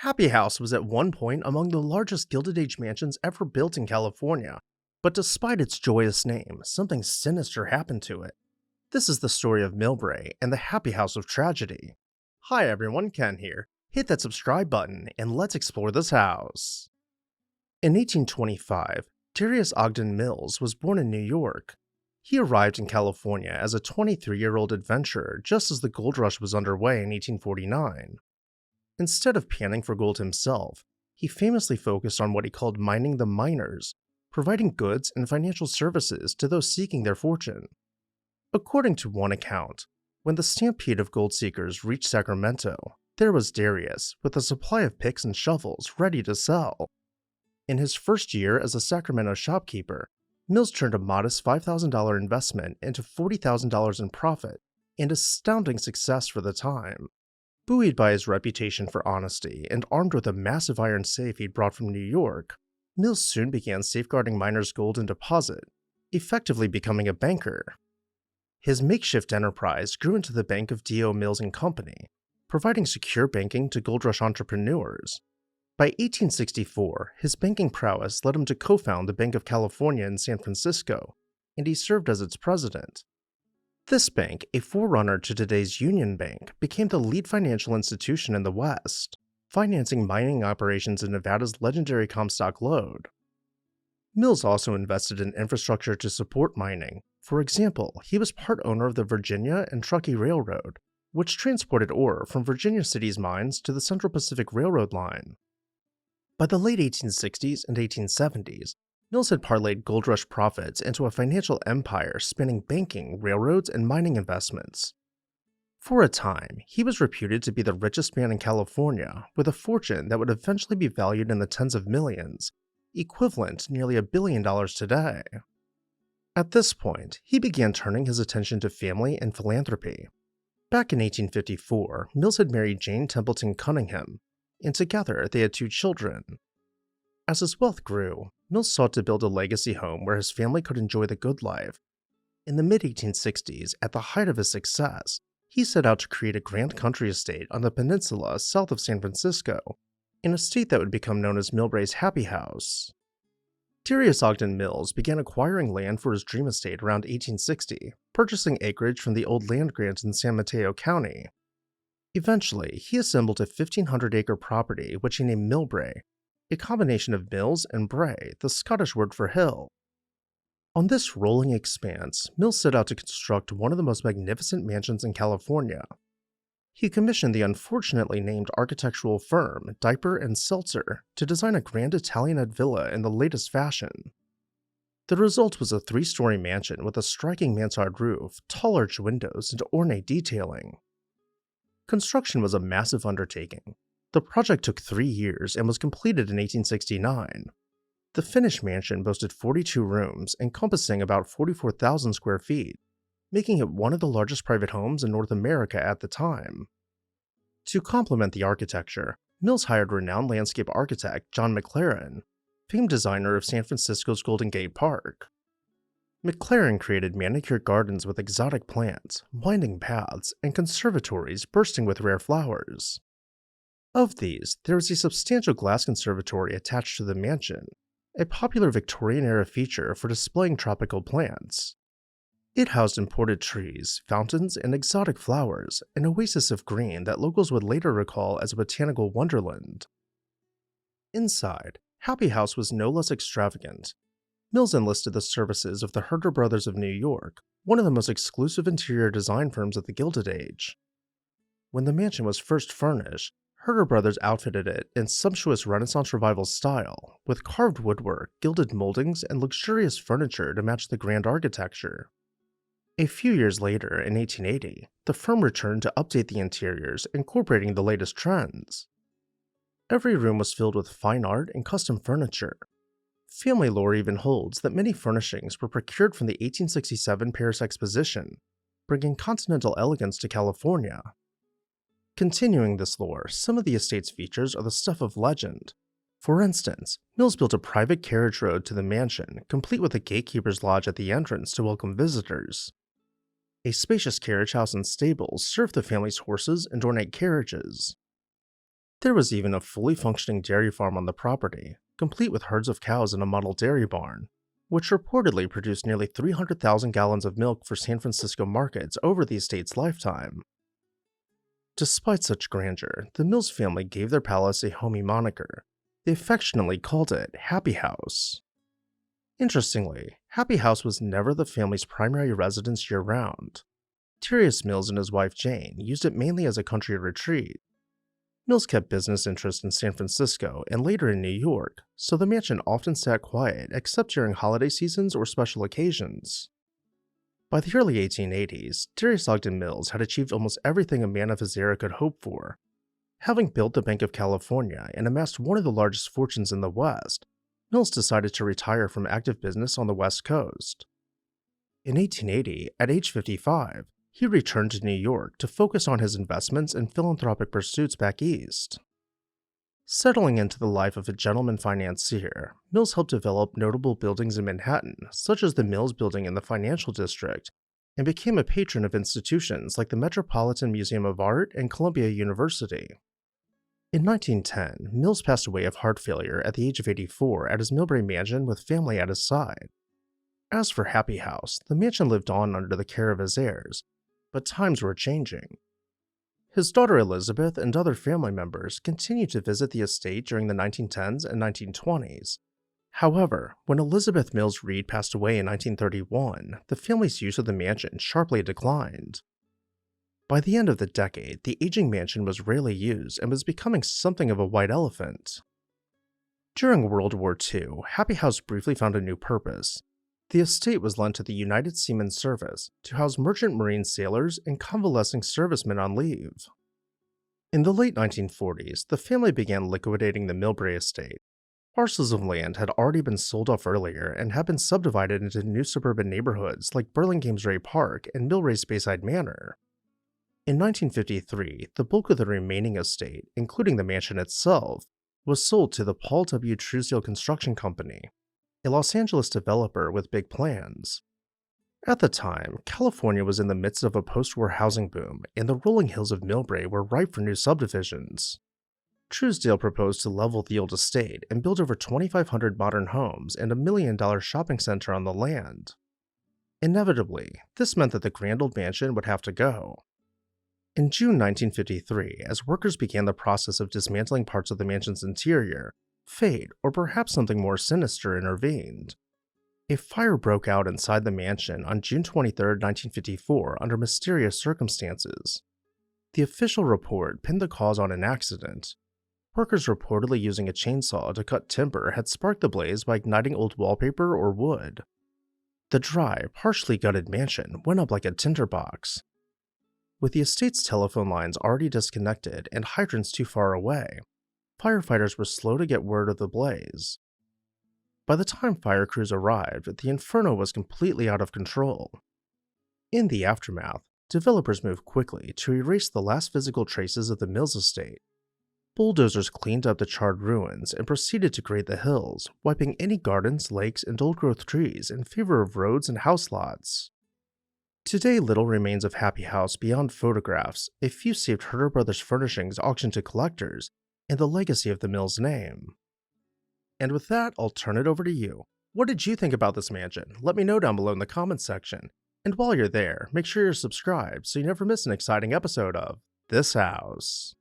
Happy House was at one point among the largest Gilded Age mansions ever built in California, but despite its joyous name, something sinister happened to it. This is the story of Millbrae and the Happy House of Tragedy. Hi everyone, Ken here. Hit that subscribe button and let's explore this house. In 1825, Darius Ogden Mills was born in New York. He arrived in California as a 23-year-old adventurer just as the gold rush was underway in 1849. Instead of panning for gold himself, he famously focused on what he called mining the miners, providing goods and financial services to those seeking their fortune. According to one account, when the stampede of gold seekers reached Sacramento, there was Darius with a supply of picks and shovels ready to sell. In his first year as a Sacramento shopkeeper, Mills turned a modest $5,000 investment into $40,000 in profit, and astounding success for the time. Buoyed by his reputation for honesty and armed with a massive iron safe he'd brought from New York, Mills soon began safeguarding miners' gold in deposit, effectively becoming a banker. His makeshift enterprise grew into the Bank of D.O. Mills and Company, providing secure banking to gold rush entrepreneurs. By 1864, his banking prowess led him to co-found the Bank of California in San Francisco, and he served as its president. This bank, a forerunner to today's Union Bank, became the lead financial institution in the West, financing mining operations in Nevada's legendary Comstock Lode. Mills also invested in infrastructure to support mining. For example, he was part owner of the Virginia and Truckee Railroad, which transported ore from Virginia City's mines to the Central Pacific Railroad line. By the late 1860s and 1870s, Mills had parlayed gold rush profits into a financial empire spanning banking, railroads, and mining investments. For a time, he was reputed to be the richest man in California, with a fortune that would eventually be valued in the tens of millions, equivalent to nearly $1 billion today. At this point, he began turning his attention to family and philanthropy. Back in 1854, Mills had married Jane Templeton Cunningham, and together they had 2 children. As his wealth grew, Mills sought to build a legacy home where his family could enjoy the good life. In the mid-1860s, at the height of his success, he set out to create a grand country estate on the peninsula south of San Francisco, an estate that would become known as Millbrae's Happy House. Darius Ogden Mills began acquiring land for his dream estate around 1860, purchasing acreage from the old land grant in San Mateo County. Eventually, he assembled a 1,500-acre property which he named Millbrae, a combination of mills and brae, the Scottish word for hill. On this rolling expanse, Mills set out to construct one of the most magnificent mansions in California. He commissioned the unfortunately named architectural firm Diper and Seltzer to design a grand Italianate villa in the latest fashion. The result was a 3-story mansion with a striking mansard roof, tall arch windows, and ornate detailing. Construction was a massive undertaking. The project took 3 years and was completed in 1869. The finished mansion boasted 42 rooms, encompassing about 44,000 square feet, making it one of the largest private homes in North America at the time. To complement the architecture, Mills hired renowned landscape architect John McLaren, famed designer of San Francisco's Golden Gate Park. McLaren created manicured gardens with exotic plants, winding paths, and conservatories bursting with rare flowers. Of these, there is a substantial glass conservatory attached to the mansion, a popular Victorian-era feature for displaying tropical plants. It housed imported trees, fountains, and exotic flowers, an oasis of green that locals would later recall as a botanical wonderland. Inside, Happy House was no less extravagant. Mills enlisted the services of the Herder Brothers of New York, one of the most exclusive interior design firms of the Gilded Age. When the mansion was first furnished, Herder Brothers outfitted it in sumptuous Renaissance Revival style, with carved woodwork, gilded moldings, and luxurious furniture to match the grand architecture. A few years later, in 1880, the firm returned to update the interiors, incorporating the latest trends. Every room was filled with fine art and custom furniture. Family lore even holds that many furnishings were procured from the 1867 Paris Exposition, bringing continental elegance to California. Continuing this lore, some of the estate's features are the stuff of legend. For instance, Mills built a private carriage road to the mansion, complete with a gatekeeper's lodge at the entrance to welcome visitors. A spacious carriage house and stables served the family's horses and ornate carriages. There was even a fully functioning dairy farm on the property, complete with herds of cows and a model dairy barn, which reportedly produced nearly 300,000 gallons of milk for San Francisco markets over the estate's lifetime. Despite such grandeur, the Mills family gave their palace a homey moniker. They affectionately called it Happy House. Interestingly, Happy House was never the family's primary residence year-round. Darius Mills and his wife Jane used it mainly as a country retreat. Mills kept business interests in San Francisco and later in New York, so the mansion often sat quiet except during holiday seasons or special occasions. By the early 1880s, Darius Ogden Mills had achieved almost everything a man of his era could hope for. Having built the Bank of California and amassed one of the largest fortunes in the West, Mills decided to retire from active business on the West Coast. In 1880, at age 55, he returned to New York to focus on his investments and philanthropic pursuits back east. Settling into the life of a gentleman financier, Mills helped develop notable buildings in Manhattan, such as the Mills Building in the Financial District, and became a patron of institutions like the Metropolitan Museum of Art and Columbia University. In 1910, Mills passed away of heart failure at the age of 84 at his Millbrae mansion with family at his side. As for Happy House, the mansion lived on under the care of his heirs, but times were changing. His daughter Elizabeth and other family members continued to visit the estate during the 1910s and 1920s. However, when Elizabeth Mills Reed passed away in 1931, the family's use of the mansion sharply declined. By the end of the decade, the aging mansion was rarely used and was becoming something of a white elephant. During World War II, Happy House briefly found a new purpose. The estate was lent to the United Seamen's Service to house merchant marine sailors and convalescing servicemen on leave. In the late 1940s, the family began liquidating the Millbrae estate. Parcels of land had already been sold off earlier and had been subdivided into new suburban neighborhoods like Burlingame's Ray Park and Millbrae's Bayside Manor. In 1953, the bulk of the remaining estate, including the mansion itself, was sold to the Paul W. Truesdale Construction Company, a Los Angeles developer with big plans. At the time, California was in the midst of a post-war housing boom, and the rolling hills of Millbrae were ripe for new subdivisions. Truesdale proposed to level the old estate and build over 2,500 modern homes and a $1 million shopping center on the land. Inevitably, this meant that the grand old mansion would have to go. In June 1953, as workers began the process of dismantling parts of the mansion's interior, fate, or perhaps something more sinister, intervened. A fire broke out inside the mansion on June 23, 1954, under mysterious circumstances. The official report pinned the cause on an accident. Workers reportedly using a chainsaw to cut timber had sparked the blaze by igniting old wallpaper or wood. The dry, partially gutted mansion went up like a tinderbox. With the estate's telephone lines already disconnected and hydrants too far away, firefighters were slow to get word of the blaze. By the time fire crews arrived, the inferno was completely out of control. In the aftermath, developers moved quickly to erase the last physical traces of the Mills estate. Bulldozers cleaned up the charred ruins and proceeded to grade the hills, wiping any gardens, lakes, and old-growth trees in favor of roads and house lots. Today, little remains of Happy House beyond photographs, a few saved Herter Brothers furnishings auctioned to collectors, and the legacy of the Mills name. And with that, I'll turn it over to you. What did you think about this mansion? Let me know down below in the comments section. And while you're there, make sure you're subscribed so you never miss an exciting episode of This House.